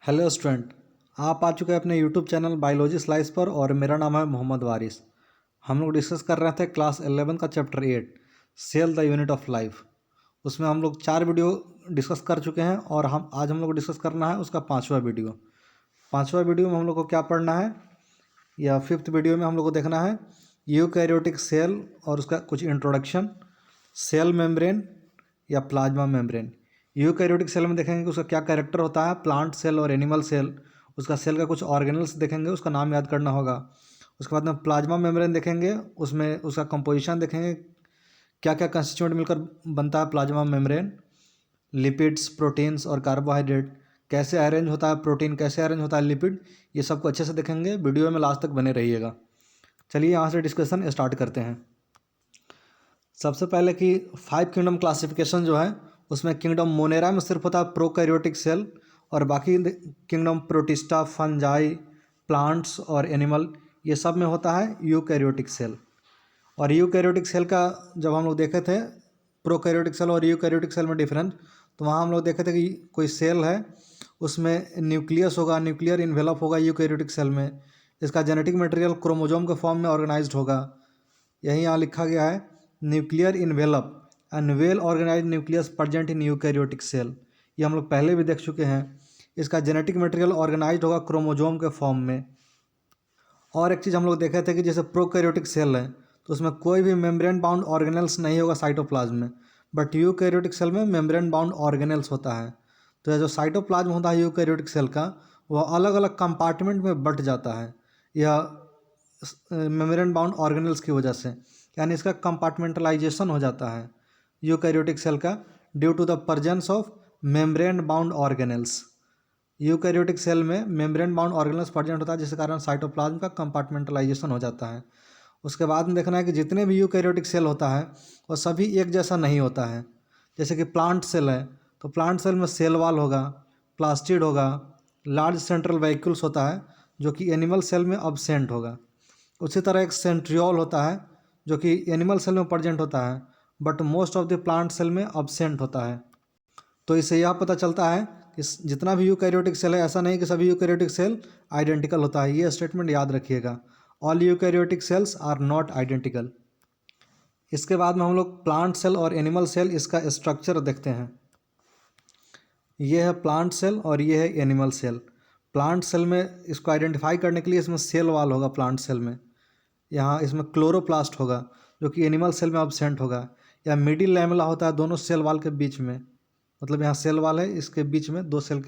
Hello student, आप आ चुके हैं अपने यूट्यूब चैनल बायोलॉजी स्लाइस पर और मेरा नाम है मोहम्मद वारिस। हम लोग डिस्कस कर रहे थे क्लास 11 का chapter 8 cell the unit of life. उसमें हम लोग 4 वीडियो डिस्कस कर चुके हैं और हम लोग को डिस्कस करना है उसका 5वां वीडियो। 5वां वीडियो में हम लोग को क्या पढ़ना है या 5th वीडियो में हम लोग को देखना है यूकैरियोटिक सेल और उसका कुछ इंट्रोडक्शन, सेल मेम्ब्रेन या प्लाज्मा मेम्ब्रेन। यूकैरियोटिक सेल में देखेंगे कि उसका क्या कैरेक्टर होता है, प्लांट सेल और एनिमल सेल। उसका सेल का कुछ ऑर्गेनल्स देखेंगे, उसका नाम याद करना होगा। उसके बाद में प्लाज्मा मेम्ब्रेन देखेंगे, उसमें उसका कंपोजिशन देखेंगे, क्या क्या कंस्टिट्यूएंट मिलकर बनता है प्लाज्मा मेम्ब्रेन। लिपिड्स, प्रोटीन्स और कार्बोहाइड्रेट कैसे अरेंज होता है, प्रोटीन कैसे अरेंज होता है, लिपिड, ये सबको अच्छे से देखेंगे। वीडियो में लास्ट तक बने रहिएगा। चलिए यहाँ से डिस्कशन स्टार्ट करते हैं। सबसे पहले कि 5 किंगडम क्लासिफिकेशन जो है उसमें किंगडम मोनेरा में सिर्फ होता है प्रोकैरियोटिक सेल और बाकी किंगडम प्रोटिस्टा, फंजाई, प्लांट्स और एनिमल ये सब में होता है यूकैरियोटिक सेल। और यूकैरियोटिक सेल का जब हम लोग देखे थे प्रोकैरियोटिक सेल और यूकैरियोटिक सेल में डिफरेंस, तो वहाँ हम लोग देखे थे कि कोई सेल है उसमें न्यूक्लियस होगा, न्यूक्लियर इन्वेलप होगा यूकैरियोटिक सेल में। इसका जेनेटिक मटेरियल क्रोमोजोम के फॉर्म में ऑर्गेनाइज्ड होगा। यही यहाँ लिखा गया है nuclear envelope and well organise nucleus present in eukaryotic cell. ये हम लोग पहले भी देख चुके हैं। इसका जेनेटिक मटेरियल ऑर्गेनाइज्ड होगा क्रोमोजोम के फॉर्म में। और एक चीज़ हम लोग देखे थे कि जैसे प्रोकैरियोटिक सेल है तो उसमें कोई भी मेम्ब्रेन बाउंड ऑर्गेनल्स नहीं होगा साइटोप्लाज्म में, बट यूकैरियोटिक सेल में मेम्ब्रेन बाउंड ऑर्गेनल्स होता है। तो ये जो साइटोप्लाज्म होता है यूकैरियोटिक सेल का, वह अलग अलग कंपार्टमेंट में बट जाता है यह मेम्ब्रेन बाउंड ऑर्गेनल्स की वजह से, यानी इसका कंपार्टमेंटलाइजेशन हो जाता है यूकैरियोटिक सेल का due to the presence of membrane bound organelles. Eukaryotic cell में मेम्ब्रेन बाउंड ऑर्गेनल्स प्रेजेंट होता है जिसके कारण साइटोप्लाज्म का कंपार्टमेंटलाइजेशन हो जाता है। उसके बाद में देखना है कि जितने भी यूकैरियोटिक सेल होता है वो सभी एक जैसा नहीं होता है। जैसे कि प्लांट सेल है तो प्लांट सेल में सेल वाल होगा, प्लास्टिड होगा, लार्ज सेंट्रल वैक्यूल्स होता है जो कि एनिमल सेल में अब्सेंट होगा। उसी तरह एक सेंट्रियोल होता है जो कि एनिमल सेल में प्रेजेंट होता है but most of the plant cell में अब्सेंट होता है। तो इससे यह पता चलता है कि जितना भी यूकैरियोटिक सेल है ऐसा नहीं कि सभी यूकैरियोटिक सेल आइडेंटिकल होता है। ये स्टेटमेंट याद रखिएगा, all eukaryotic cells are not identical. इसके बाद में हम लोग प्लांट सेल और एनिमल सेल इसका स्ट्रक्चर देखते हैं। ये है प्लांट सेल और ये है एनिमल सेल। प्लांट सेल में इसको आइडेंटिफाई करने के लिए इसमें सेल वाल होगा प्लांट सेल में, यहाँ इसमें क्लोरोप्लास्ट होगा जो कि एनिमल सेल में अब्सेंट होगा। या मिडिल लैमेला होता है दोनों सेल वाल के बीच में, मतलब यहाँ सेल वाल है इसके बीच में, दो सेल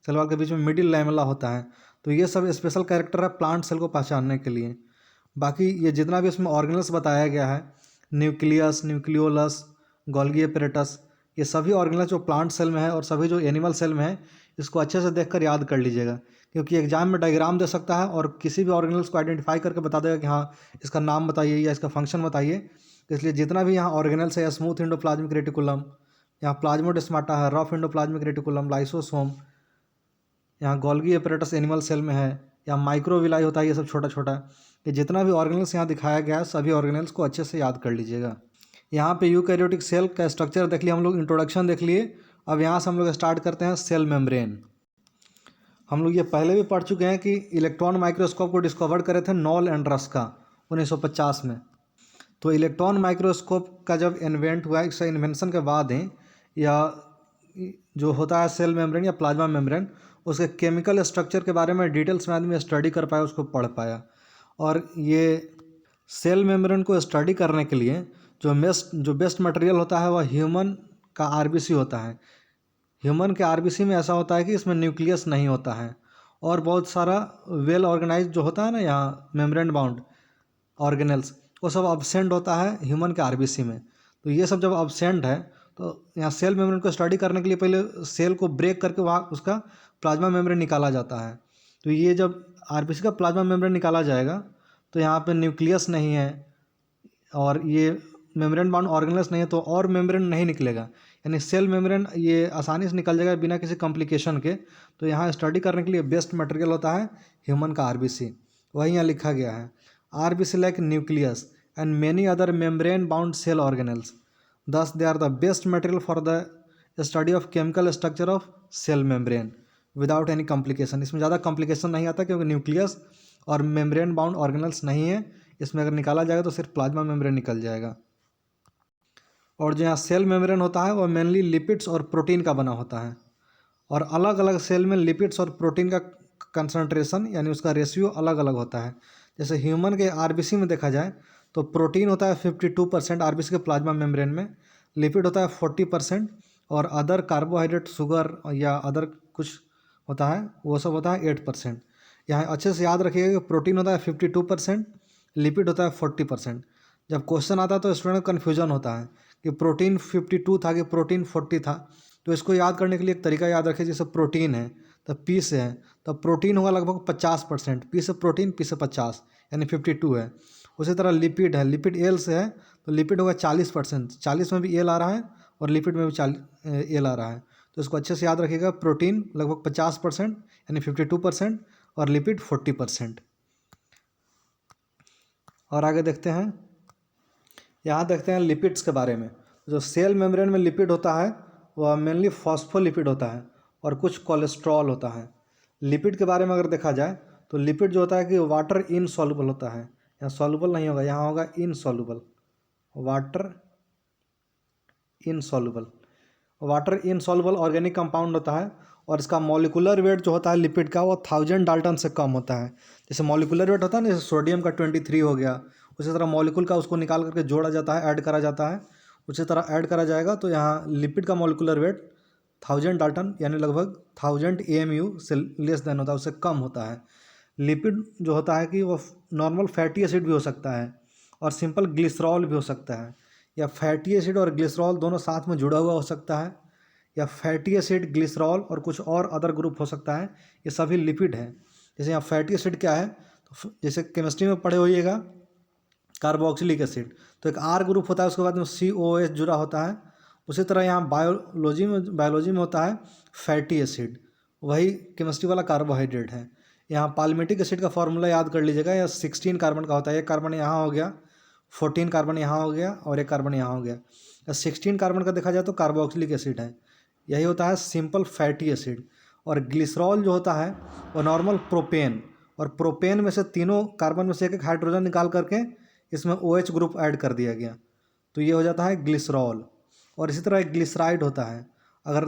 वाल के बीच में मिडिल लैमेला होता है। तो ये सब स्पेशल कैरेक्टर है प्लांट सेल को पहचानने के लिए। बाकी ये जितना भी इसमें ऑर्गेनल्स बताया गया है, न्यूक्लियस, न्यूक्लियोलस, गोल्गी एपरेटस, ये सभी ऑर्गेनल्स जो प्लांट सेल में है और सभी जो एनिमल सेल में है, इसको अच्छे से देखकर याद कर लीजिएगा क्योंकि एग्जाम में डायग्राम दे सकता है और किसी भी ऑर्गेनल्स को आइडेंटिफाई करके बता देगा कि हाँ इसका नाम बताइए या इसका फंक्शन बताइए। इसलिए जितना भी यहाँ ऑर्गेनल्स है, स्मूथ इंडोप्लाज्मिक रेटिकुलम, यहाँ प्लाज्मोडेस्माटा है, रफ इंडोप्लाज्मिक रेटिकुलम, लाइसोसोम, यहाँ गोल्गी एपरेटस एनिमल सेल में है, या माइक्रोविलाई होता है, ये सब छोटा छोटा। ये जितना भी ऑर्गेनल्स यहाँ दिखाया गया है सभी ऑर्गेनल्स को अच्छे से याद कर लीजिएगा। यहाँ पे यूकैरियोटिक सेल का स्ट्रक्चर देख लिया हम लोग, इंट्रोडक्शन देख लिए। अब यहाँ से हम लोग स्टार्ट करते हैं सेल मेम्ब्रेन। हम लोग ये पहले भी पढ़ चुके हैं कि इलेक्ट्रॉन माइक्रोस्कोप को डिस्कवर करे थे नॉल एंड रस्का 1950 में। तो इलेक्ट्रॉन माइक्रोस्कोप का जब इन्वेंट हुआ, इसका इन्वेंशन के बाद ही या जो होता है सेल मेम्ब्रेन या प्लाज्मा मेम्ब्रेन, उसके केमिकल स्ट्रक्चर के बारे में डिटेल्स में आदमी स्टडी कर पाया, उसको पढ़ पाया। और ये सेल मेम्ब्रेन को स्टडी करने के लिए जो बेस्ट मटेरियल होता है वह ह्यूमन का आरबीसी होता है। ह्यूमन के आरबीसी में ऐसा होता है कि इसमें न्यूक्लियस नहीं होता है और बहुत सारा वेल ऑर्गेनाइज जो होता है ना यहाँ मेम्ब्रेन बाउंड ऑर्गेनल्स, वो सब अब्सेंट होता है ह्यूमन के आरबीसी में। तो ये सब जब अब्सेंट है तो यहाँ सेल मेम्ब्रेन को स्टडी करने के लिए पहले सेल को ब्रेक करके वहाँ उसका प्लाज्मा मेम्ब्रेन निकाला जाता है। तो ये जब आरबीसी का प्लाज्मा मेम्ब्रेन निकाला जाएगा तो यहाँ पे न्यूक्लियस नहीं है और ये मेम्ब्रेन बाउंड ऑर्गेनल्स नहीं है, तो और मेम्ब्रेन नहीं निकलेगा, यानी सेल मेम्ब्रेन ये आसानी से निकल जाएगा बिना किसी कॉम्प्लिकेशन के। तो यहाँ स्टडी करने के लिए बेस्ट मटेरियल होता है ह्यूमन का आरबीसी। वही यहाँ लिखा गया है, RBC like nucleus and many other membrane bound cell organelles, thus they are the best material for the study of chemical structure of cell membrane। Without any complication. इसमें ज़्यादा कॉम्प्लिकेशन नहीं आता क्योंकि न्यूक्लियस और मेम्ब्रेन बाउंड ऑर्गेनल्स नहीं है। इसमें अगर निकाला जाएगा तो सिर्फ प्लाज्मा मेम्ब्रेन निकल जाएगा। और जो यहाँ सेल मेम्ब्रेन होता है वह मेनली लिपिड्स और प्रोटीन का बना होता है, और अलग अलग सेल में लिपिड्स और प्रोटीन का कंसंट्रेशन यानी उसका रेशियो अलग अलग होता है। जैसे ह्यूमन के आरबीसी में देखा जाए तो प्रोटीन होता है 52% आरबीसी के प्लाज्मा मेम्ब्रेन में, लिपिड होता है 40%, और अदर कार्बोहाइड्रेट शुगर या अदर कुछ होता है वो सब होता है 8%। यहाँ अच्छे से याद रखिएगा कि प्रोटीन होता है 52%, लिपिड होता है 40%। जब क्वेश्चन आता है तो स्टूडेंट को कन्फ्यूजन होता है कि प्रोटीन 52 था कि प्रोटीन 40 था। तो इसको याद करने के लिए एक तरीका याद रखिए, जैसे प्रोटीन है तब पी से है, तब प्रोटीन होगा लगभग 50%, पी से प्रोटीन, पी से 50 यानी 52 है। उसी तरह लिपिड है, लिपिड एल से है तो लिपिड होगा 40%, 40 में भी एल आ रहा है और लिपिड में भी 40 एल आ रहा है। तो इसको अच्छे से याद रखिएगा, प्रोटीन लगभग 50% यानी 52% और लिपिड 40%। और आगे देखते हैं, यहाँ देखते हैं लिपिड्स के बारे में। जो सेल मेम्ब्रेन में लिपिड होता है वह मेनली फॉस्फोलिपिड होता है और कुछ कोलेस्ट्रॉल होता है। लिपिड के बारे में अगर देखा जाए तो लिपिड जो होता है कि वाटर इनसॉल्युबल होता है, यहाँ सॉल्युबल नहीं होगा, यहाँ होगा insoluble, water insoluble. Water insoluble organic compound होता है और इसका मॉलिकुलर वेट जो होता है लिपिड का वो 1000 डाल्टन से कम होता है। जैसे मॉलिकुलर वेट होता है ना, जैसे सोडियम का 23 हो गया, उसी तरह मॉलिक्यूल का उसको निकाल करके जोड़ा जाता है, ऐड करा जाता है, उसी तरह ऐड करा जाएगा तो यहाँ लिपिड का मॉलिकुलर वेट 1000 डाल्टन यानी लगभग 1000 AMU से लेस देन होता है, उससे कम होता है। लिपिड जो होता है कि वो नॉर्मल फैटी एसिड भी हो सकता है और सिंपल ग्लिसरॉल भी हो सकता है, या फैटी एसिड और ग्लिसरॉल दोनों साथ में जुड़ा हुआ हो सकता है, या फैटी एसिड ग्लिसरॉल और कुछ और अदर ग्रुप हो सकता है। ये सभी लिपिड हैं। जैसे यहाँ फैटी एसिड क्या है, तो जैसे केमिस्ट्री में पढ़े होइएगा कार्बोक्सिलिक एसिड, तो एक आर ग्रुप होता है, उसके बाद में COH जुड़ा होता है। उसी तरह यहाँ बायोलॉजी में होता है फैटी एसिड, वही केमिस्ट्री वाला कार्बोहाइड्रेट है। यहाँ पाल्मिटिक एसिड का फॉर्मूला याद कर लीजिएगा, यह 16 कार्बन का होता है, एक कार्बन यहाँ हो गया, 14 कार्बन यहाँ हो गया और एक कार्बन यहाँ हो गया। 16 कार्बन का देखा जाए तो कार्बोक्सिलिक एसिड है, यही होता है सिंपल फैटी एसिड। और ग्लिसरॉल जो होता है वो नॉर्मल प्रोपेन, और प्रोपेन में से तीनों कार्बन में से एक एक हाइड्रोजन निकाल करके इसमें OH ग्रुप ऐड कर दिया गया, तो ये हो जाता है ग्लिसरॉल। और इसी तरह एक ग्लिसराइड होता है, अगर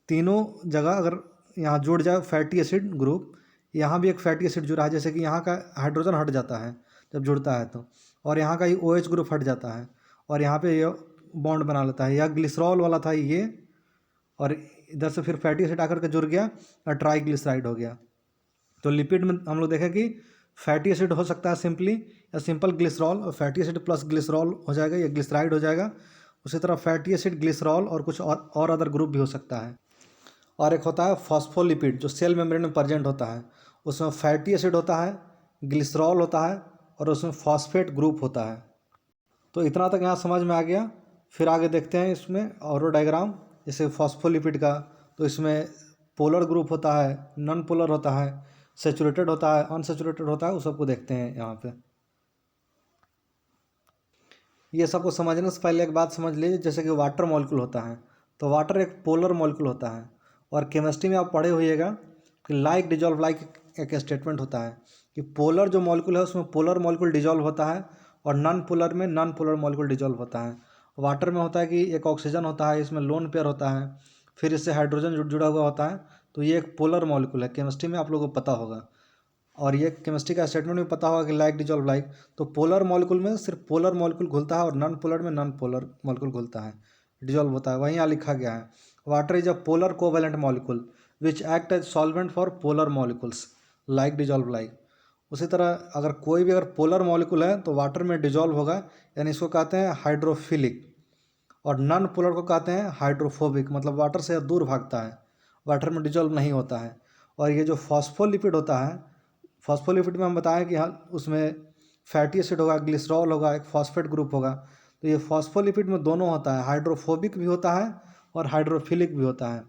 तीनों जगह अगर यहाँ जुड़ जाए फैटी एसिड ग्रुप, यहाँ भी एक फैटी एसिड जुड़ा है, जैसे कि यहाँ का हाइड्रोजन हट जाता है जब जुड़ता है तो, और यहाँ का ये OH ग्रुप हट जाता है और यहाँ पे ये बॉन्ड बना लेता है, यह ग्लिसरॉल वाला था ये, और इधर से फिर फैटी एसिड आकर के जुड़ गया और ट्राईग्लिसराइड हो गया। तो लिपिड में हम लोग देखें कि फैटी एसिड हो सकता है सिंपली, या सिंपल ग्लिसरॉल, और फैटी एसिड प्लस ग्लिसरॉल हो जाएगा, या ग्लिसराइड हो जाएगा। उसी तरह फैटी एसिड ग्लिसरॉल और कुछ और अदर ग्रुप भी हो सकता है। और एक होता है फॉस्फोलिपिड जो सेल मेम्ब्रेन में प्रेजेंट होता है, उसमें फैटी एसिड होता है, ग्लिसरॉल होता है और उसमें फॉस्फेट ग्रुप होता है। तो इतना तक यहाँ समझ में आ गया। फिर आगे देखते हैं इसमें और डायग्राम, जैसे फॉस्फोलिपिड का, तो इसमें पोलर ग्रुप होता है, नॉन पोलर होता है, सेचुरेटेड होता है, अनसेचुरेटेड होता है, उस सबको देखते हैं यहाँ पे। ये सबको समझने से पहले एक बात समझ लीजिए, जैसे कि वाटर मॉलिक्यूल होता है, तो वाटर एक पोलर मॉलिक्यूल होता है, और केमिस्ट्री में आप पढ़े होइएगा कि लाइक डिजॉल्व लाइक एक स्टेटमेंट होता है कि पोलर जो मॉलिक्यूल है उसमें पोलर मॉलिक्यूल डिजॉल्व होता है और नॉन पोलर में नॉन पोलर मॉलिक्यूल डिजॉल्व होता है। वाटर में होता है कि एक ऑक्सीजन होता है, इसमें लोन पेयर होता है, फिर इससे हाइड्रोजन जुड़ा हुआ होता है, तो ये एक पोलर मॉलिक्यूल है, केमिस्ट्री में आप लोगों को पता होगा। और ये केमिस्ट्री का स्टेटमेंट भी पता होगा कि लाइक डिजॉल्व लाइक, तो पोलर मॉलिक्यूल में सिर्फ पोलर मॉलिक्यूल घुलता है और नॉन पोलर में नॉन पोलर मॉलिक्यूल घुलता है, डिजॉल्व होता है। वहीं यहाँ लिखा गया है water is a polar covalent molecule which act as solvent for polar molecules like dissolve like. उसी तरह अगर कोई भी अगर पोलर मॉलिक्यूल है तो वाटर में डिजॉल्व होगा, यानी इसको कहते हैं हाइड्रोफिलिक, और नॉन पोलर को कहते हैं हाइड्रोफोबिक, मतलब वाटर से दूर भागता है, वाटर में डिजॉल्व नहीं होता है। और ये जो फॉस्फोलिपिड होता है, फॉस्फोलिपिड में हम बताएं कि हाँ उसमें फैटी एसिड होगा, ग्लिसरॉल होगा, एक फॉस्फेट ग्रुप होगा। तो ये फॉस्फोलिपिड में दोनों होता है, हाइड्रोफोबिक भी होता है और हाइड्रोफिलिक भी होता है।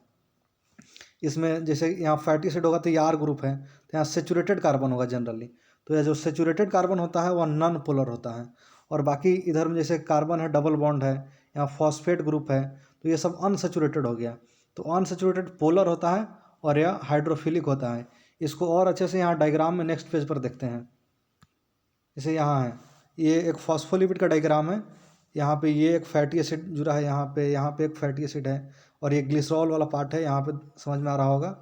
इसमें जैसे यहाँ फैटी एसिड होगा तो ये R ग्रुप है, तो यहाँ सेचुरेटेड कार्बन होगा जनरली, तो यह जो सेचुरेटेड कार्बन होता है वह नॉन पोलर होता है। और बाकी इधर में जैसे कार्बन है डबल बॉन्ड है, यहाँ फॉस्फेट ग्रुप है, तो ये सब अनसेचुरेटेड हो गया। तो अनसेचुरेटेड पोलर होता है और यह हाइड्रोफिलिक होता है। इसको और अच्छे से यहाँ डायग्राम में नेक्स्ट पेज पर देखते हैं। जैसे यहाँ है, ये एक फॉस्फोलिपिड का डायग्राम है। यहाँ पे ये एक फैटी एसिड जुड़ा है, यहाँ पे एक फैटी एसिड है, और ये ग्लिसरॉल वाला पार्ट है, यहाँ पे समझ में आ रहा होगा,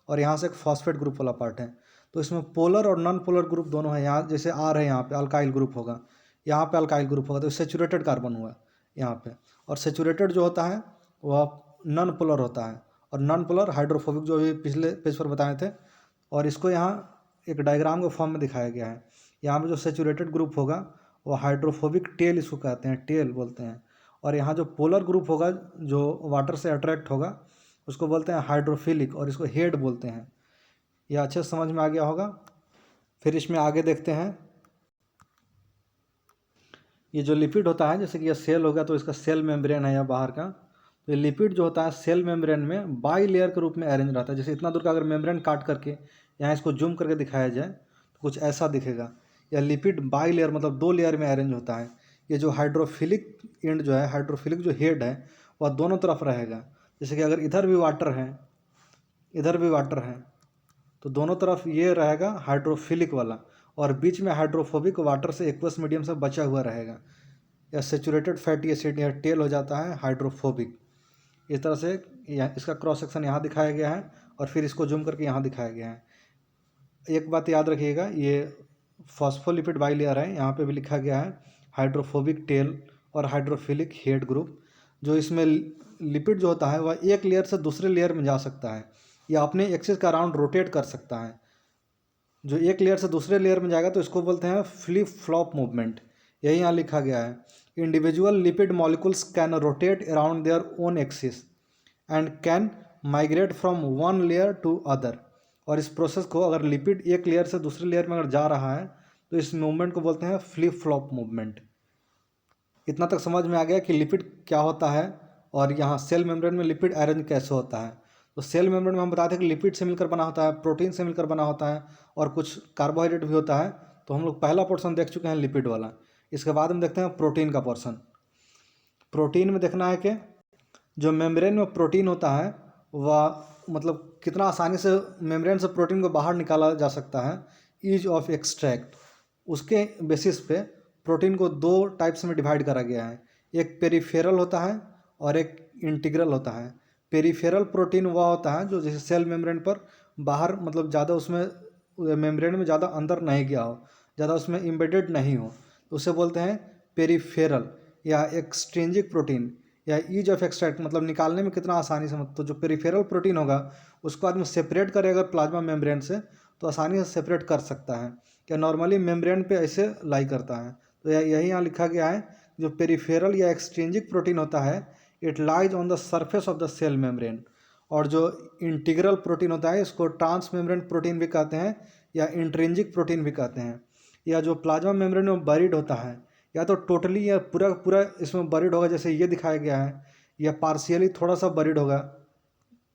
और यहाँ से एक फॉस्फेट ग्रुप वाला पार्ट है। तो इसमें पोलर और नॉन पोलर ग्रुप दोनों है। यहाँ जैसे आर है, यहाँ पे अल्काइल ग्रुप होगा, यहाँ पे अल्काइल ग्रुप होगा, तो सेचुरेटेड कार्बन हुआ यहाँ पे। और सेचुरेटेड जो होता है वह नॉन पोलर होता है, और नॉन पोलर हाइड्रोफोबिक, जो अभी पिछले पेज पर बताए थे। और इसको यहाँ एक डायग्राम के फॉर्म में दिखाया गया है। यहाँ पे जो सेचुरेटेड ग्रुप होगा वो हाइड्रोफोबिक टेल इसको कहते हैं, टेल बोलते हैं। और यहाँ जो पोलर ग्रुप होगा जो वाटर से अट्रैक्ट होगा उसको बोलते हैं हाइड्रोफिलिक, और इसको हेड बोलते हैं। यह अच्छे से समझ में आ गया होगा। फिर इसमें आगे देखते हैं, ये जो लिपिड होता है, जैसे कि यह सेल होगा तो इसका सेल मेम्ब्रेन है या बाहर का। तो ये लिपिड जो होता है सेल मेम्ब्रेन में बाई लेयर के रूप में अरेंज रहता है। जैसे इतना दूर का अगर मेम्ब्रेन काट करके यहाँ इसको जूम करके दिखाया जाए तो कुछ ऐसा दिखेगा। यह लिपिड बाई लेयर मतलब 2 लेयर में अरेंज होता है। ये जो हाइड्रोफिलिक एंड जो है, हाइड्रोफिलिक जो हेड है वह दोनों तरफ रहेगा। जैसे कि अगर इधर भी वाटर है, इधर भी वाटर है, तो दोनों तरफ ये रहेगा हाइड्रोफिलिक वाला, और बीच में हाइड्रोफोबिक वाटर से एक्वस मीडियम से बचा हुआ रहेगा। या सेचुरेटेड फैटी एसिड या टेल हो जाता है हाइड्रोफोबिक। इस तरह से इसका क्रॉस सेक्शन यहाँ दिखाया गया है, और फिर इसको जूम करके यहाँ दिखाया गया है। एक बात याद रखिएगा, ये फॉस्फोलिपिड बाइलेयर है, यहाँ पे भी लिखा गया है हाइड्रोफोबिक टेल और हाइड्रोफिलिक हेड ग्रुप। जो इसमें लिपिड जो होता है वह एक लेयर से दूसरे लेयर में जा सकता है, या अपने एक्सिस का अराउंड रोटेट कर सकता है। जो एक लेयर से दूसरे लेयर में जाएगा तो इसको बोलते हैं फ्लिप फ्लॉप मूवमेंट। यही यहाँ लिखा गया है, individual lipid molecules can rotate around their own axis and can migrate from one layer to other. और इस प्रोसेस को, अगर लिपिड एक लेयर से दूसरे लेयर में अगर जा रहा है तो इस मूवमेंट को बोलते हैं फ्लिप फ्लॉप मूवमेंट। इतना तक समझ में आ गया कि लिपिड क्या होता है, और यहाँ सेल मेम्ब्रेन में लिपिड अरेंज कैसे होता है। तो सेल मेम्ब्रेन में हम बताते हैं कि लिपिड से मिलकर बना होता है, प्रोटीन से मिलकर बना होता है, और कुछ कार्बोहाइड्रेट भी होता है। तो हम लोग पहला पोर्शन देख चुके हैं लिपिड वाला। इसके बाद हम देखते हैं प्रोटीन का पोर्शन। प्रोटीन में देखना है कि जो मेम्ब्रेन में प्रोटीन होता है वह मतलब कितना आसानी से मेम्ब्रेन से प्रोटीन को बाहर निकाला जा सकता है, ईज ऑफ एक्सट्रैक्ट। उसके बेसिस पे प्रोटीन को 2 टाइप्स में डिवाइड करा गया है। एक पेरिफेरल होता है और एक इंटीग्रल होता है। पेरिफेरल प्रोटीन वह होता है जो जैसे सेल मेम्ब्रेन पर बाहर मतलब ज़्यादा उसमें मेम्ब्रेन में ज़्यादा अंदर नहीं गया हो, ज़्यादा उसमें इम्बेडेड नहीं हो, तो उसे बोलते हैं पेरिफेरल। या एक्सट्रिंजिक प्रोटीन या ईज ऑफ एक्सट्रैक्ट मतलब निकालने में कितना आसानी से, तो जो पेरिफेरल प्रोटीन होगा उसको आदमी सेपरेट करे अगर प्लाज्मा मेम्ब्रेन से तो आसानी से सेपरेट कर सकता है। क्या नॉर्मली मेम्ब्रेन पे ऐसे लाई करता है। तो यही यहाँ लिखा गया है, जो पेरिफेरल या एक्सट्रिंजिक प्रोटीन होता है it lies on the surface of the cell membrane. और जो इंटीग्रल प्रोटीन होता है इसको ट्रांस मेम्ब्रेन प्रोटीन भी कहते हैं या इंट्रिंजिक प्रोटीन भी कहते हैं। या जो प्लाज्मा मेम्ब्रेन में बरीड होता है, या तो टोटली या पूरा पूरा इसमें बरीड होगा जैसे ये दिखाया गया है, या पार्शियली थोड़ा सा बरीड होगा।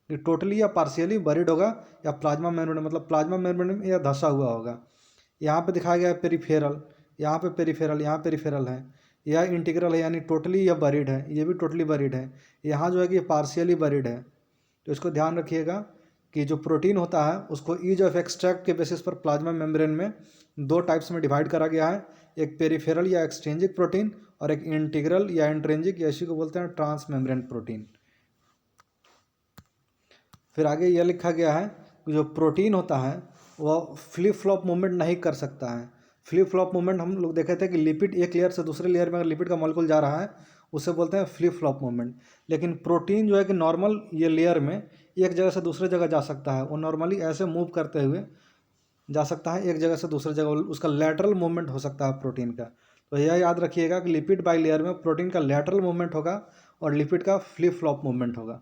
ये टोटली या पार्शियली बरीड होगा, या प्लाज्मा मेम्ब्रेन मतलब प्लाज्मा मेम्ब्रेन में या धंसा हुआ होगा। यहाँ पे दिखाया गया है पेरिफेरल, यहाँ पे पेरिफेरल, यहाँ पेरिफेरल है। यह इंटीग्रल है यानी टोटली या बरीड है, ये भी टोटली बरीड है। यहाँ जो है कि पार्शियली बरीड है। तो इसको ध्यान रखिएगा कि जो प्रोटीन होता है उसको ईज ऑफ एक्सट्रैक्ट के बेसिस पर प्लाज्मा मेम्ब्रेन में 2 टाइप्स में डिवाइड करा गया है, एक पेरिफेरल या एक्सट्रिंजिक प्रोटीन और एक इंटीग्रल या इंट्रिंजिक या इसी को बोलते हैं ट्रांस मेम्ब्रेन प्रोटीन। फिर आगे यह लिखा गया है कि जो प्रोटीन होता है वह फ्लिप फ्लॉप मूवमेंट नहीं कर सकता है। फ्लिप फ्लॉप मूवमेंट हम लोग देखे थे कि लिपिड एक लेयर से दूसरे लेयर में अगर लिपिड का मॉलिक्यूल जा रहा है उसे बोलते हैं फ्लिप फ्लॉप मूवमेंट। लेकिन प्रोटीन जो है कि नॉर्मल ये लेयर में एक जगह से दूसरे जगह जा सकता है, वो नॉर्मली ऐसे मूव करते हुए जा सकता है एक जगह से दूसरे जगह, उसका लैटरल मूवमेंट हो सकता है प्रोटीन का। तो यह याद रखिएगा कि लिपिड बाई लेयर में प्रोटीन का लैटरल मूवमेंट होगा और लिपिड का फ्लिप फ्लॉप मूवमेंट होगा।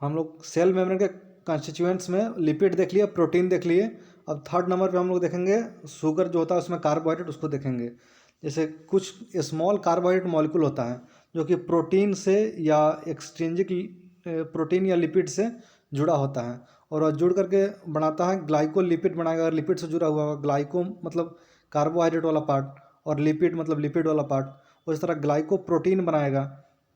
हम लोग सेल मेम्ब्रेन के कंस्टिट्यूएंट्स में लिपिड देख लिए, प्रोटीन देख लिए। अब 3rd नंबर पे हम लोग देखेंगे शुगर जो होता है उसमें कार्बोहाइड्रेट, उसको देखेंगे। जैसे कुछ स्मॉल कार्बोहाइड्रेट मॉलिक्यूल होता है जो कि प्रोटीन से या एक्सट्रिंजिक प्रोटीन या लिपिड से जुड़ा होता है, और वह जुड़ करके बनाता है ग्लाइकोलिपिड बनाएगा। अगर लिपिड से जुड़ा हुआ होगा, ग्लाइको मतलब कार्बोहाइड्रेट वाला पार्ट और लिपिड मतलब लिपिड वाला पार्ट, उस तरह ग्लाइको प्रोटीन बनाएगा।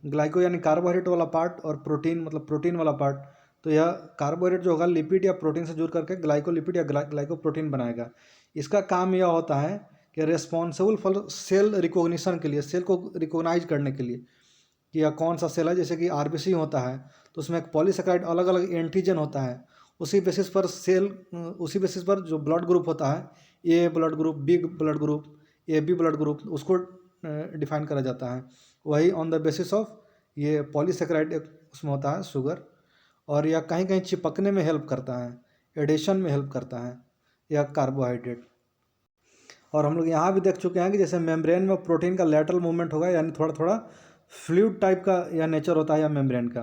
ग्लाइको यानी कार्बोहाइड्रेट वाला पार्ट और प्रोटीन मतलब प्रोटीन वाला पार्ट, तो यह कार्बोहाइड्रेट जो होगा लिपिड या प्रोटीन से जुड़ करके ग्लाइकोलिपिड या ग्लाइकोप्रोटीन बनाएगा। इसका काम यह होता है कि रिस्पॉन्सिबल फॉर सेल रिकॉग्निशन के लिए, सेल को रिकॉग्नाइज करने के लिए कि यह कौन सा सेल है। जैसे कि आरबीसी होता है तो उसमें एक पॉलीसेकेराइड अलग अलग एंटीजन होता है, उसी बेसिस पर उसी बेसिस पर जो ब्लड ग्रुप होता है, A blood group, B blood group, A B blood group, उसको डिफाइन करा जाता है। वही ऑन द बेसिस ऑफ ये पॉलीसेकेराइड उसमें होता है शुगर, और यह कहीं कहीं चिपकने में हेल्प करता है, एडिशन में हेल्प करता है यह कार्बोहाइड्रेट। और हम लोग यहाँ भी देख चुके हैं कि जैसे मेम्ब्रेन में प्रोटीन का लैटरल मूवमेंट होगा, यानी थोड़ा थोड़ा फ्लूइड टाइप का यह नेचर होता है या मेम्ब्रेन का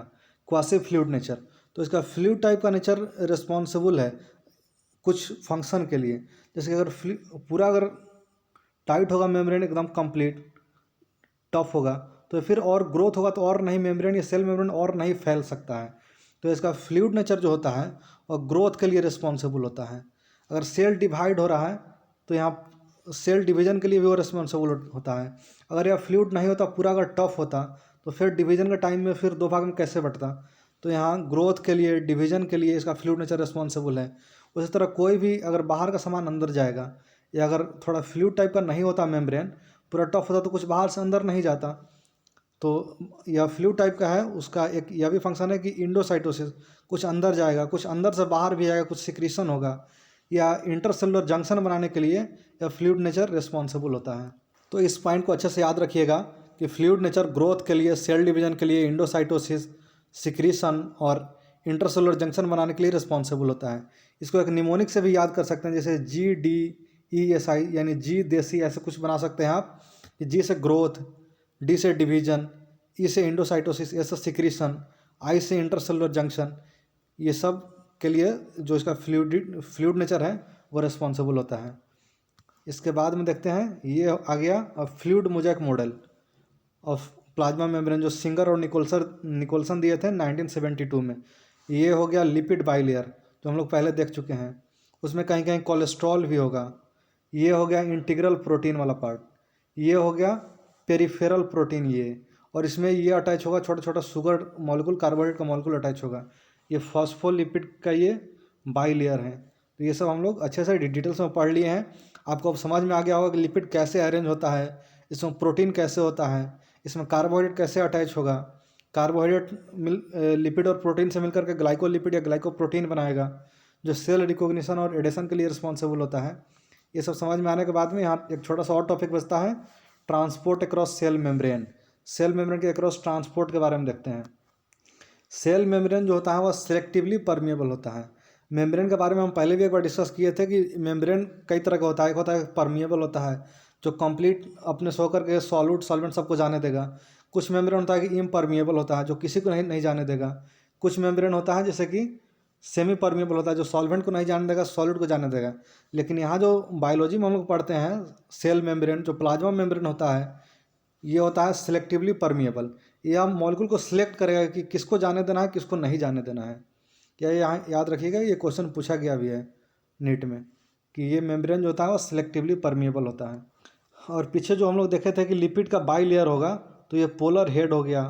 क्वासी फ्लूइड नेचर। तो इसका फ्लूइड टाइप का नेचर रिस्पॉन्सिबल है कुछ फंक्शन के लिए। जैसे कि अगर पूरा अगर टाइट होगा मेम्ब्रेन, एकदम कंप्लीट टफ होगा, तो फिर और ग्रोथ होगा तो और नहीं मेम्ब्रेन या सेल मेम्ब्रेन और नहीं फैल सकता है। तो इसका फ्लूइड नेचर जो होता है और ग्रोथ के लिए रिस्पॉन्सिबल होता है। अगर सेल डिवाइड हो रहा है तो यहाँ सेल डिवीजन के लिए भी वो रिस्पॉन्सिबल होता है। अगर यह फ्लूइड नहीं होता, पूरा अगर टफ होता, तो फिर डिवीजन के टाइम में फिर दो भाग में कैसे बंटता। तो यहाँ ग्रोथ के लिए, डिवीजन के लिए इसका फ्लूइड नेचर रिस्पॉन्सिबल है। उसी तरह कोई भी अगर बाहर का सामान अंदर जाएगा, या अगर थोड़ा फ्लूइड टाइप का नहीं होता मेम्ब्रेन, पूरा टफ होता, तो कुछ बाहर से अंदर नहीं जाता। तो यह फ्लूइड टाइप का है, उसका एक यह भी फंक्शन है कि इंडोसाइटोसिस, कुछ अंदर जाएगा, कुछ अंदर से बाहर भी जाएगा, कुछ सिक्रीशन होगा, या इंटरसेलुलर जंक्शन बनाने के लिए यह फ्लूइड नेचर रिस्पॉन्सिबल होता है। तो इस पॉइंट को अच्छे से याद रखिएगा कि फ्लूइड नेचर ग्रोथ के लिए, सेल डिवीजन के लिए, इंडोसाइटोसिस, सिक्रीशन और इंटरसेलुलर जंक्शन बनाने के लिए रिस्पॉन्सिबल होता है। इसको एक निमोनिक से भी याद कर सकते हैं, जैसे GDESI, यानी जी देसी, ऐसे कुछ बना सकते हैं आप। जी से ग्रोथ, डी से डिवीजन, ई से इंडोसाइटोसिस, ए से सिक्रीशन, आई से इंटरसेलुलर जंक्शन, ये सब के लिए जो इसका फ्लूइड नेचर है वो रिस्पॉन्सिबल होता है। इसके बाद में देखते हैं, ये आ गया fluid mosaic model of plasma membrane, जो सिंगर और निकोलसन दिए थे 1972 में। ये हो गया लिपिड बाइलेयर, जो हम लोग पहले देख चुके हैं। उसमें कहीं कहीं कोलेस्ट्रॉल भी होगा। ये हो गया इंटीग्रल प्रोटीन वाला पार्ट। ये हो गया पेरिफेरल प्रोटीन ये, और इसमें ये अटैच होगा, छोटा छोटा शुगर मॉलिक्यूल, कार्बोहाइड्रेट का मॉलिक्यूल अटैच होगा। ये फॉस्फोलिपिड का ये बाइलेयर है। तो ये सब हम लोग अच्छे से डिटेल्स में पढ़ लिए हैं। आपको अब समझ में आ गया होगा कि लिपिड कैसे अरेंज होता है, इसमें प्रोटीन कैसे होता है, इसमें कार्बोहाइड्रेट कैसे अटैच होगा, कार्बोहाइड्रेट लिपिड और प्रोटीन से मिलकर के ग्लाइकोलिपिड या ग्लाइकोप्रोटीन बनाएगा, जो सेल रिकॉग्निशन और एडिशन के लिए रिस्पॉन्सिबल होता है। ये सब समझ में आने के बाद में यहाँ एक छोटा सा और टॉपिक बचता है, transport across cell membrane. Cell membrane के अक्रॉस ट्रांसपोर्ट के बारे में देखते हैं। सेल मेम्ब्रेन जो होता है वह सिलेक्टिवली परमिएबल होता है। मेम्ब्रेन के बारे में हम पहले भी एक बार डिस्कस किए थे कि मेम्ब्रेन कई तरह का होता है। एक होता है परमिएबल होता है, जो कंप्लीट अपने से होकर के सॉल्यूट सॉल्वेंट सबको जाने देगा। कुछ मेम्ब्रेन होता है कि इम्परमिएबल होता है, जो किसी को नहीं जाने देगा। कुछ मेम्ब्रेन होता है जैसे कि सेमी परमिएबल होता है, जो सॉल्वेंट को नहीं जाने देगा, सॉलिड को जाने देगा। लेकिन यहाँ जो बायोलॉजी में हम लोग पढ़ते हैं, सेल मेम्ब्रेन जो प्लाज्मा मेम्ब्रेन होता है, ये होता है सिलेक्टिवली परमिएबल। ये हम मॉलिक्यूल को सिलेक्ट करेगा कि किसको जाने देना है, किसको नहीं जाने देना है। क्या यहाँ याद रखिएगा, ये क्वेश्चन पूछा गया भी है नीट में, कि ये मेम्ब्रेन जो होता है वो सिलेक्टिवली परमिएबल होता है। और पीछे जो हम लोग देखे थे कि लिपिड का बाई लेयर होगा, तो ये पोलर हेड हो गया,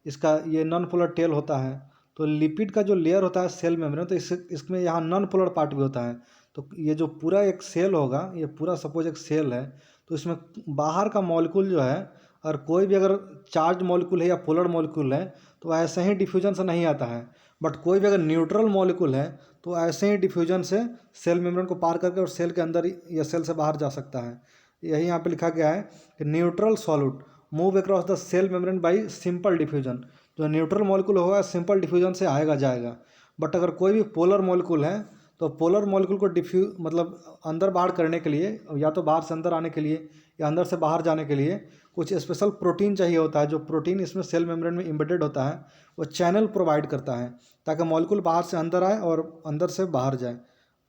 इसका ये नॉन पोलर टेल होता है। तो लिपिड का जो लेयर होता है सेल मेम्ब्रेन, तो इसमें यहाँ नॉन पोलर पार्ट भी होता है। तो ये जो पूरा एक सेल होगा, ये पूरा सपोज एक सेल है, तो इसमें बाहर का मॉलिक्यूल जो है, और कोई भी अगर चार्ज मॉलिक्यूल है या पोलर मॉलिक्यूल है, तो ऐसे ही डिफ्यूजन से नहीं आता है। बट कोई भी अगर न्यूट्रल मॉलिक्यूल है, तो ऐसे ही डिफ्यूजन से सेल मेम्ब्रेन को पार करके और सेल के अंदर या सेल से बाहर जा सकता है। यही यहाँ पे लिखा गया है कि neutral solute move across the cell membrane by simple diffusion. जो न्यूट्रल मॉलिक्यूल होगा सिंपल डिफ्यूजन से आएगा जाएगा। बट अगर कोई भी पोलर मॉलिक्यूल है, तो पोलर मॉलिक्यूल को मतलब अंदर बाहर करने के लिए, या तो बाहर से अंदर आने के लिए या अंदर से बाहर जाने के लिए कुछ स्पेशल प्रोटीन चाहिए होता है। जो प्रोटीन इसमें सेल मेम्ब्रेन में इम्बेडेड होता है, वो चैनल प्रोवाइड करता है ताकि मॉलिक्यूल बाहर से अंदर आए और अंदर से बाहर जाए।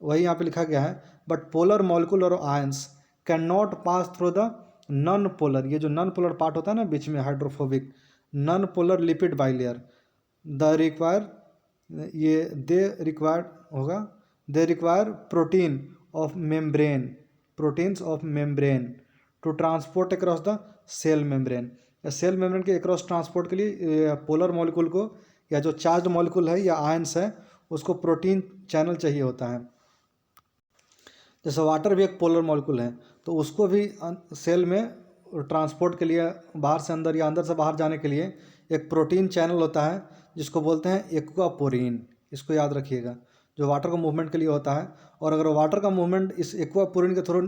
वही यहाँ पे लिखा गया है, बट पोलर मॉलिक्यूल और ions can not pass through the non polar, ये जो नॉन पोलर पार्ट होता है ना बीच में, hydrophobic non polar lipid bilayer, the require ये दे रिक्वायर्ड होगा, they require protein of membrane, proteins of membrane to transport across the cell membrane. या सेल मेम्ब्रेन के अक्रॉस ट्रांसपोर्ट के लिए पोलर मॉलिक्यूल को या जो चार्ज मॉलिक्यूल है या आयंस है उसको प्रोटीन चैनल चाहिए होता है। जैसे वाटर भी एक पोलर मॉलिक्यूल है, तो उसको भी सेल में ट्रांसपोर्ट के लिए बाहर से अंदर या अंदर से बाहर जाने के लिए एक प्रोटीन चैनल होता है जिसको बोलते हैं एक्वापोरिन। इसको याद रखिएगा, जो वाटर का मूवमेंट के लिए होता है। और अगर वाटर का मूवमेंट इस एक्वापोरिन के थ्रू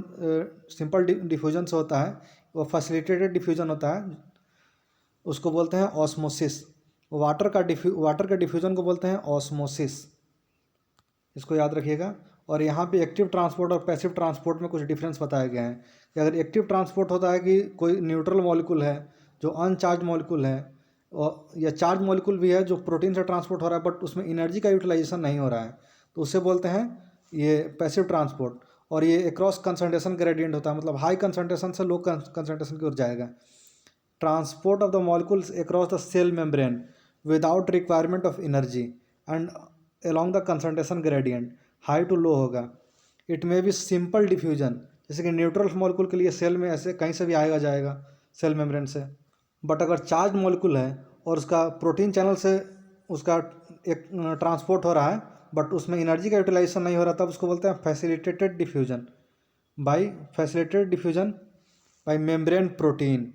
सिंपल डिफ्यूजन से होता है, वो फैसिलिटेटेड डिफ्यूजन होता है, उसको बोलते हैं ऑस्मोसिस। वाटर का डिफ्यूजन को बोलते हैं ऑस्मोसिस। इसको याद रखिएगा। और यहाँ पे एक्टिव ट्रांसपोर्ट और पैसिव ट्रांसपोर्ट में कुछ डिफरेंस बताया गया है कि अगर एक्टिव ट्रांसपोर्ट होता है कि कोई न्यूट्रल मॉलिक्यूल है जो अनचार्ज मॉलिक्यूल है, और या चार्ज मॉलिक्यूल भी है जो प्रोटीन से ट्रांसपोर्ट हो रहा है बट उसमें एनर्जी का यूटिलाइजेशन नहीं हो रहा है, तो उसे बोलते हैं ये पैसिव ट्रांसपोर्ट। और ये अक्रॉस कंसंट्रेशन ग्रेडियंट होता है, मतलब हाई कंसंट्रेशन से लो कंसंट्रेशन की ओर जाएगा। Transport of the molecules across the cell membrane without requirement of energy and along the concentration gradient high to low होगा। It may be simple diffusion, जैसे कि न्यूट्रल मॉलिक्यूल के लिए cell में ऐसे कहीं से भी आएगा जाएगा सेल मेम्ब्रेन से। बट अगर चार्ज मॉलिक्यूल है और उसका प्रोटीन चैनल से उसका एक ट्रांसपोर्ट हो रहा है बट उसमें एनर्जी का यूटिलाइजेशन नहीं हो रहा, तब उसको बोलते हैं facilitated diffusion bye membrane protein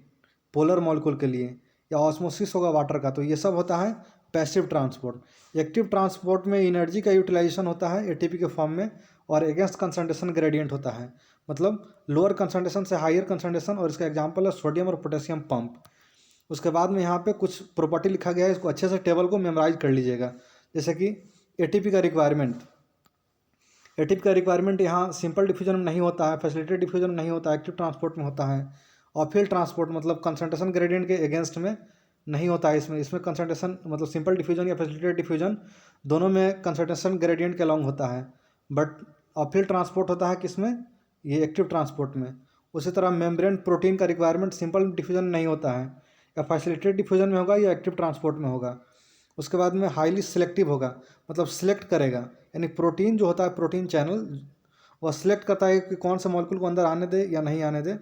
polar molecule के लिए, या ऑस्मोसिस होगा वाटर का। तो ये सब होता है पैसिव ट्रांसपोर्ट। एक्टिव ट्रांसपोर्ट में एनर्जी का यूटिलाइजेशन होता है एटीपी के फॉर्म में, और अगेंस्ट कंसंट्रेशन ग्रेडियंट होता है, मतलब लोअर कंसंट्रेशन से हायर कंसंट्रेशन। और इसका एग्जांपल है सोडियम और पोटेशियम पंप। उसके बाद में यहाँ पे कुछ प्रॉपर्टी लिखा गया है, इसको अच्छे से टेबल को मेमोराइज कर लीजिएगा। जैसे कि एटीपी का रिक्वायरमेंट यहाँ सिंपल डिफ्यूजन में नहीं होता है, फैसिलिटेटेड डिफ्यूजन में नहीं होता है, एक्टिव ट्रांसपोर्ट में होता है। और फील्ड ट्रांसपोर्ट मतलब कंसंट्रेशन ग्रेडियंट के अगेंस्ट में नहीं होता है। इसमें कंसंट्रेशन मतलब सिंपल डिफ्यूजन या फैसिलिटेटेड डिफ्यूजन दोनों में कंसंट्रेशन ग्रेडियंट के अलॉन्ग होता है। बट अपहिल ट्रांसपोर्ट होता है किसमें, ये एक्टिव ट्रांसपोर्ट में। उसी तरह मेम्ब्रेन प्रोटीन का रिक्वायरमेंट सिंपल डिफ्यूजन नहीं होता है, या फैसिलिटेटेड डिफ्यूजन में होगा या एक्टिव ट्रांसपोर्ट में होगा। उसके बाद में हाईली सिलेक्टिव होगा, मतलब सिलेक्ट करेगा, यानी प्रोटीन जो होता है प्रोटीन चैनल वह सिलेक्ट करता है कि कौन सा मॉलिक्यूल को अंदर आने दे या नहीं आने दे।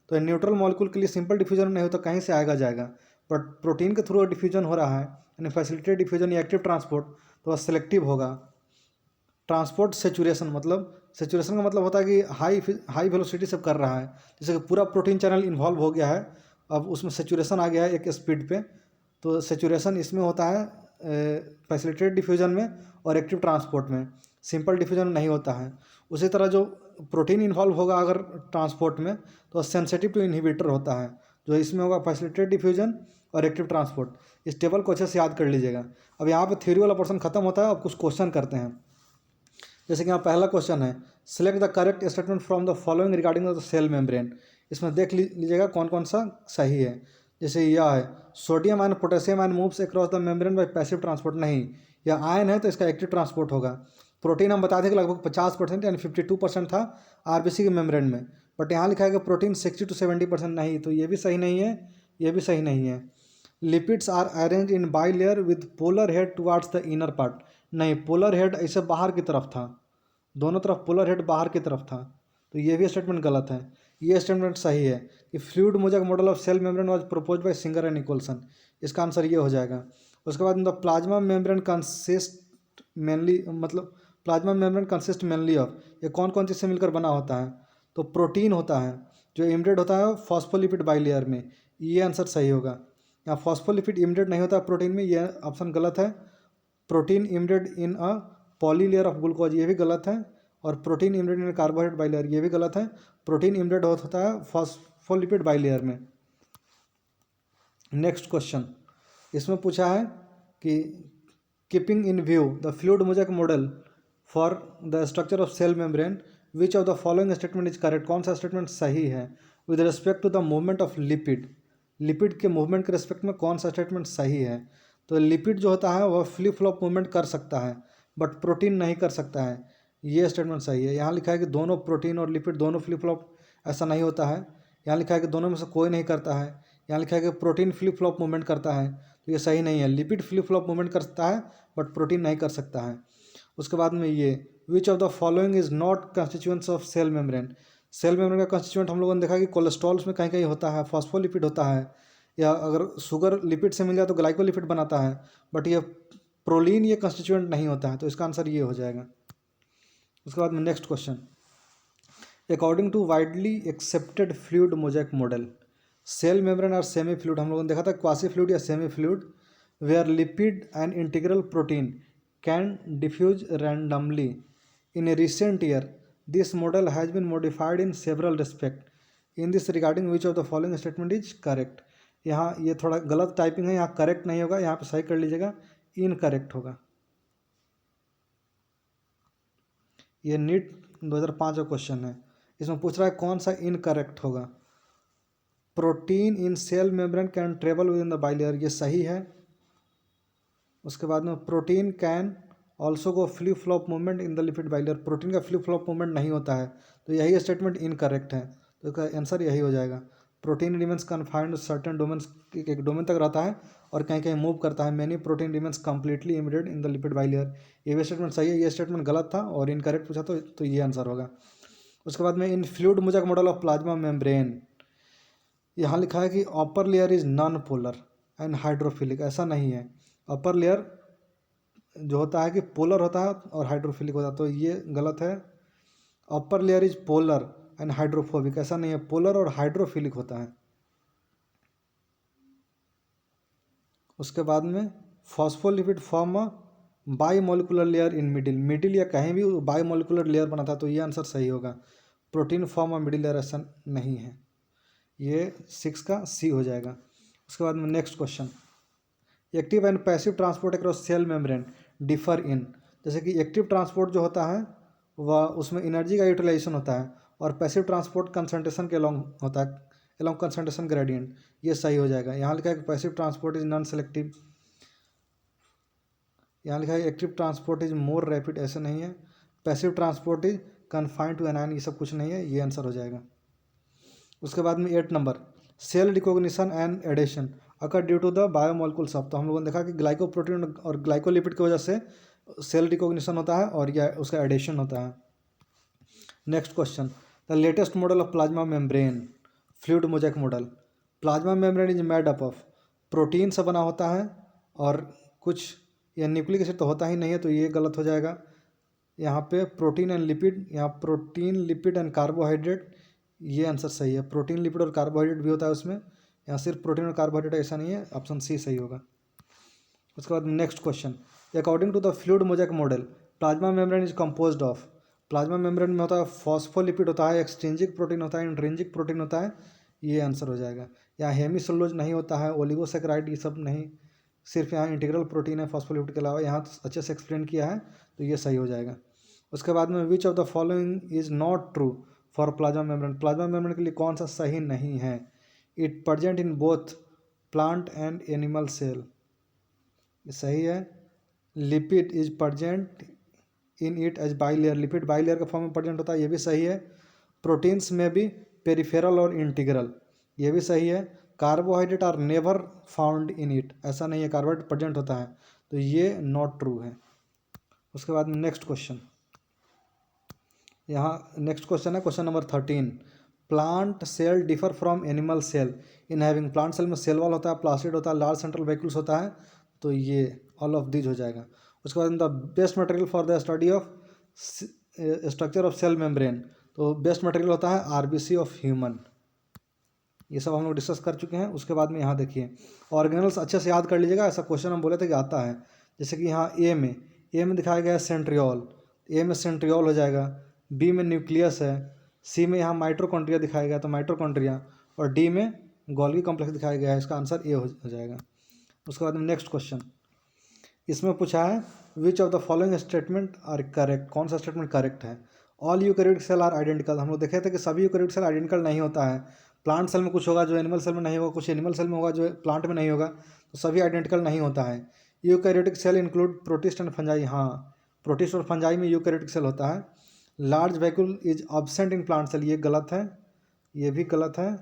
तो न्यूट्रल मॉलिक्यूल के लिए सिंपल डिफ्यूजन नहीं होता, कहीं से आएगा जाएगा। बट प्रोटीन के थ्रू डिफ्यूजन हो रहा है यानी फैसिलिटेटेड डिफ्यूजन या एक्टिव ट्रांसपोर्ट, तो वह सिलेक्टिव होगा। ट्रांसपोर्ट सेचुरेशन, मतलब सेचुरेशन का मतलब होता है कि हाई वेलोसिटी से कर रहा है, जैसे कि पूरा प्रोटीन चैनल इन्वॉल्व हो गया है, अब उसमें सेचुरेशन आ गया है एक स्पीड पे। तो सेचुरेशन इसमें होता है फैसिलिटेटेड डिफ्यूजन में और एक्टिव ट्रांसपोर्ट में, सिंपल डिफ्यूजन में नहीं होता है। उसी तरह जो प्रोटीन इन्वॉल्व होगा अगर ट्रांसपोर्ट में, तो सेंसिटिव टू इनहिबिटर होता है, जो इसमें होगा फैसिलिटेटेड डिफ्यूजन और एक्टिव ट्रांसपोर्ट। इस टेबल को अच्छे से याद कर लीजिएगा। अब यहाँ पे थ्योरी वाला पोर्शन खत्म होता है, अब कुछ क्वेश्चन करते हैं। जैसे कि यहाँ पहला क्वेश्चन है, select the correct statement from the following regarding the cell membrane. इसमें देख लीजिएगा कौन कौन सा सही है। जैसे यह है sodium and potassium and moves across the membrane by passive transport, नहीं, यह आयन है तो इसका एक्टिव ट्रांसपोर्ट होगा। प्रोटीन हम बता दें कि लगभग 50% यानी 52% था आरबीसी के मेम्ब्रेन में, बट यहाँ लिखा है कि प्रोटीन 60 to 70%, नहीं, तो ये भी सही नहीं है, ये भी सही नहीं है। Lipids are arrange in bi layer with polar head towards the inner part, नहीं, पोलर हेड ऐसे बाहर की तरफ था, दोनों तरफ पोलर हेड बाहर की तरफ था, तो ये भी स्टेटमेंट गलत है। ये स्टेटमेंट सही है कि fluid mosaic model of cell membrane was proposed by Singer and Nicolson, इसका आंसर ये हो जाएगा। उसके बाद the plasma membrane consist mainly, मतलब plasma membrane consist mainly of, ये कौन कौन चीज़ से मिलकर बना होता है, तो प्रोटीन होता है जो इमिडेट होता है फॉस्फोलिपिड बाइलेयर में, ये आंसर सही होगा। यहाँ फॉस्फोलिपिड इमिडेट नहीं होता है प्रोटीन में, ये ऑप्शन गलत है। Protein embedded in a polylayer of glucose, ये भी गलत है। और protein embedded in carbohydrate bilayer, ये भी गलत है। प्रोटीन इमिडेट होता है फॉस्फोलिपिड बाइलेयर में। नेक्स्ट क्वेश्चन, इसमें पूछा है कि keeping in view the fluid mosaic model for the structure of cell membrane which of the following statement is correct, कौन सा स्टेटमेंट सही है with respect to the movement of lipid के मूवमेंट के रिस्पेक्ट में कौन सा स्टेटमेंट सही है। तो लिपिड जो होता है वह फ्लिप फ्लॉप मूवमेंट कर सकता है बट प्रोटीन नहीं कर सकता है, ये स्टेटमेंट सही है। यहाँ लिखा है कि दोनों प्रोटीन और लिपिड दोनों फ्लिप फ्लॉप, ऐसा नहीं होता है। यहाँ लिखा है कि दोनों में से कोई नहीं करता है। यहाँ लिखा है कि प्रोटीन फ्लिप फ्लॉप मूवमेंट करता है, तो ये सही नहीं है। लिपिड फ्लिप फ्लॉप मूवमेंट करता है बट प्रोटीन नहीं कर सकता है। उसके बाद में ये which of the following is not constituents of cell membrane, cell membrane का कंस्टिट्यूएंट हम लोगों ने देखा कि कोलेस्ट्रॉल्स में कहीं कहीं होता है, फॉस्फोलिपिड होता है, या अगर शुगर लिपिड से मिल जाए तो ग्लाइकोलिपिड बनाता है, बट ये प्रोलीन ये कंस्टिट्यूएंट नहीं होता है, तो इसका आंसर ये हो जाएगा। उसके बाद में next question, according to widely accepted fluid mosaic model cell membrane और सेमी फ्लूइड, हम लोगों ने देखा था क्वासी फ्लूइड या semi fluid, where lipid and integral protein can diffuse randomly in a recent year, this model has been modified in several respect, in this regarding which of the following statement is correct. यहाँ ये थोड़ा गलत typing है, यहाँ correct नहीं होगा, यहाँ पे सही कर लीजिएगा, इनकरेक्ट होगा। ये नीट 2005 का क्वेश्चन है, इसमें पूछ रहा है कौन सा इनकरेक्ट होगा। Protein in cell membrane can travel within the bilayer, ये सही है। उसके बाद में protein can also go flip flop movement in the lipid bilayer, protein का फ्लिप फ्लॉप मूवमेंट नहीं होता है, तो यही स्टेटमेंट इनकरेक्ट है, तो इसका आंसर यही हो जाएगा। Protein remains confined certain domains, एक डोमेन तक रहता है और कहीं कहीं मूव करता है। Many protein remains completely embedded in the lipid bilayer, ये भी स्टेटमेंट सही है, ये स्टेटमेंट गलत था और इनकरेक्ट पूछा तो ये आंसर होगा। उसके बाद में इन fluid mosaic model of plasma membrane, यहाँ लिखा है कि upper layer is non polar and hydrophilic, ऐसा नहीं है। अपर लेयर जो होता है कि पोलर होता है और हाइड्रोफिलिक होता है, तो ये गलत है। Upper layer is polar and hydrophobic, ऐसा नहीं है, पोलर और हाइड्रोफिलिक होता है। उसके बाद में phospholipid form bimolecular layer in middle, middle या कहीं भी बाईमोलिकुलर लेयर बना था, तो ये आंसर सही होगा। प्रोटीन फॉर्म मिडिल लेयर ऐसा नहीं है, ये 6 का सी हो जाएगा। उसके बाद में next question, active and passive transport across cell membrane differ in, जैसे कि एक्टिव ट्रांसपोर्ट जो होता है वह उसमें एनर्जी का यूटिलाइजेशन होता है, और पैसिव ट्रांसपोर्ट कंसंट्रेशन के अलॉन्ग होता है, अलॉन्ग कंसंट्रेशन ग्रेडियंट, ये सही हो जाएगा। यहाँ लिखा है कि passive transport is non selective, यहाँ लिखा है active transport is more rapid, ऐसे नहीं है। Passive transport is confined to anion, ये सब कुछ नहीं है, ये आंसर हो जाएगा। उसके बाद में 8 number, cell recognition and adhesion occur due to the biomolecule सब, तो हम लोगों ने देखा कि ग्लाइकोप्रोटीन और ग्लाइकोलिपिड की वजह से सेल रिकॉग्निशन होता है और यह उसका एडेशन होता है। Next question, the latest model of plasma membrane fluid mosaic model, plasma membrane is made up of, protein से बना होता है और कुछ, यह न्यूक्लिक एसिड तो होता ही नहीं है, तो ये गलत हो जाएगा। यहाँ पे प्रोटीन एंड लिपिड, यहाँ प्रोटीन लिपिड एंड कार्बोहाइड्रेट, ये आंसर सही है। प्रोटीन लिपिड और कार्बोहाइड्रेट भी होता है उसमें, यहाँ सिर्फ प्रोटीन और कार्बोहाइड्रेट ऐसा नहीं है, ऑप्शन सी सही होगा। उसके बाद next question, according to the fluid mosaic model plasma membrane is composed of, plasma membrane में होता है फॉस्फोलिपिड होता है, एक्सट्रिंसिक प्रोटीन होता है, इंट्रिंसिक प्रोटीन होता है, ये आंसर हो जाएगा। यहाँ हेमिसेलुलोज नहीं होता है, ओलिगोसैकेराइड ये सब नहीं, सिर्फ यहाँ इंटीग्रल प्रोटीन है फॉस्फोलिपिड के अलावा, यहाँ अच्छे से एक्सप्लेन किया है, तो ये सही हो जाएगा। उसके बाद में which of the following is not true for plasma membrane, plasma membrane के लिए कौन सा सही नहीं है। It present in both plant and animal cell, ये सही है। Lipid is present in it as bilayer, lipid bilayer के फॉर्म में प्रेजेंट होता है, ये भी सही है। प्रोटीन्स में भी पेरिफेरल और इंटीग्रल, ये भी सही है। Carbohydrate are never found in it, ऐसा नहीं है, कार्बोहाइड्रेट प्रेजेंट होता है, तो ये नॉट ट्रू है। उसके बाद में नेक्स्ट क्वेश्चन, यहाँ नेक्स्ट क्वेश्चन है question number 13, plant cell differ from animal cell in having, plant cell में सेल वॉल होता है, प्लास्टिड होता है, लार्ज सेंट्रल वैक्यूल्स होता है, तो ये ऑल ऑफ दीज हो जाएगा। उसके बाद the best material for the study of structure of cell membrane, तो बेस्ट मटेरियल होता है आरबीसी ऑफ ह्यूमन, ये सब हम लोग डिस्कस कर चुके हैं। उसके बाद में यहाँ देखिए ऑर्गेनल्स अच्छे से याद कर लीजिएगा, ऐसा क्वेश्चन हम बोले थे कि आता है। जैसे कि यहाँ ए में दिखाया गया है सेंट्रियोल, ए में सेंट्रियोल हो जाएगा, बी में न्यूक्लियस है, सी में यहाँ माइटोकॉन्ड्रिया दिखाया गया तो माइटोकॉन्ड्रिया, और डी में गोल्गी कॉम्प्लेक्स दिखाया गया है, इसका आंसर ए हो जाएगा। उसके बाद में नेक्स्ट क्वेश्चन, इसमें पूछा है which of the following statement are correct, कौन सा स्टेटमेंट करेक्ट है। All eukaryotic cell are identical, हम लोग देखे थे कि सभी यूकैरियोटिक सेल आइडेंटिकल नहीं होता है, प्लांट सेल में कुछ होगा जो एनिमल सेल में नहीं होगा, कुछ एनिमल सेल में होगा जो प्लांट में नहीं होगा, तो सभी आइडेंटिकल नहीं होता है। Eukaryotic cell include protist and fungi, हाँ प्रोटिस्ट और फंजाई में यूकैरियोटिक सेल होता है। Large vacuole is absent in plant cell, ये गलत है, ये भी गलत है।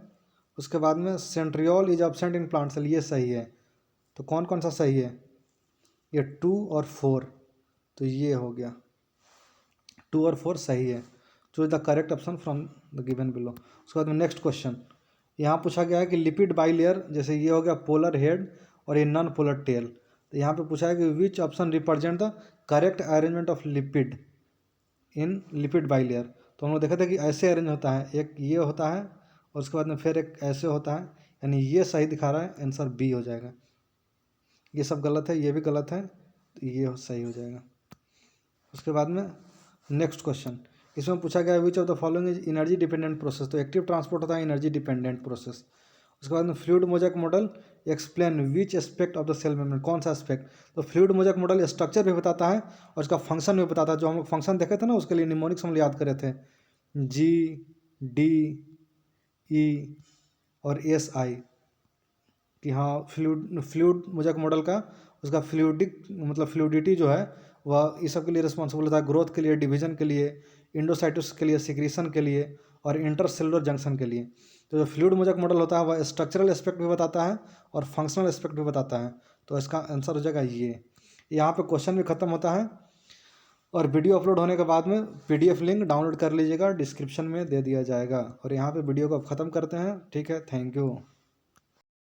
उसके बाद में centriole is absent in plant cell, ये सही है। तो कौन कौन सा सही है, ये 2 और 4, तो ये हो गया 2 और 4 सही है। Choose the correct option from the given below. उसके बाद में नेक्स्ट क्वेश्चन, यहाँ पूछा गया है कि लिपिड बाइलेयर, जैसे ये हो गया पोलर हेड और ये नॉन पोलर टेल, तो यहाँ पे पूछा है कि which option represent the correct arrangement of lipid in lipid bilayer. तो हम लोग देखा था कि ऐसे अरेंज होता है, एक ये होता है और उसके बाद में फिर एक ऐसे होता है, यानी ये सही दिखा रहा है, आंसर बी हो जाएगा। ये सब गलत है, ये भी गलत है, तो ये सही हो जाएगा। उसके बाद में नेक्स्ट क्वेश्चन, इसमें पूछा गया which of the following is energy dependent process. तो एक्टिव ट्रांसपोर्ट होता है एनर्जी डिपेंडेंट प्रोसेस। उसके बाद में fluid mosaic model explain which aspect of the cell membrane, कौन सा एस्पेक्ट। तो फ्लूइड मोज़ेक मॉडल स्ट्रक्चर भी बताता है और उसका फंक्शन भी बताता है। जो हम लोग फंक्शन देखे थे ना, उसके लिए निमोनिक्स हम याद करे थे, जी, डी, ई और एस आई, कि हाँ फ्लूइड मोज़ेक मॉडल का उसका फ्लूइडिक मतलब फ्लूइडिटी जो है वह इस सब के लिए रिस्पॉन्सिबल होता है, ग्रोथ के लिए, डिवीजन के लिए, इंडोसाइटोसिस के लिए, सिक्रीशन के लिए और इंटरसेलुलर जंक्शन के लिए। तो जो फ्लूइड मोज़ेक मॉडल होता है वह स्ट्रक्चरल एस्पेक्ट भी बताता है और फंक्शनल एस्पेक्ट भी बताता है। तो इसका आंसर हो जाएगा ये। यहाँ पे क्वेश्चन भी खत्म होता है और वीडियो अपलोड होने के बाद में पीडीएफ लिंक डाउनलोड कर लीजिएगा, डिस्क्रिप्शन में दे दिया जाएगा। और यहाँ पे वीडियो को अब ख़त्म करते हैं। ठीक है, थैंक यू।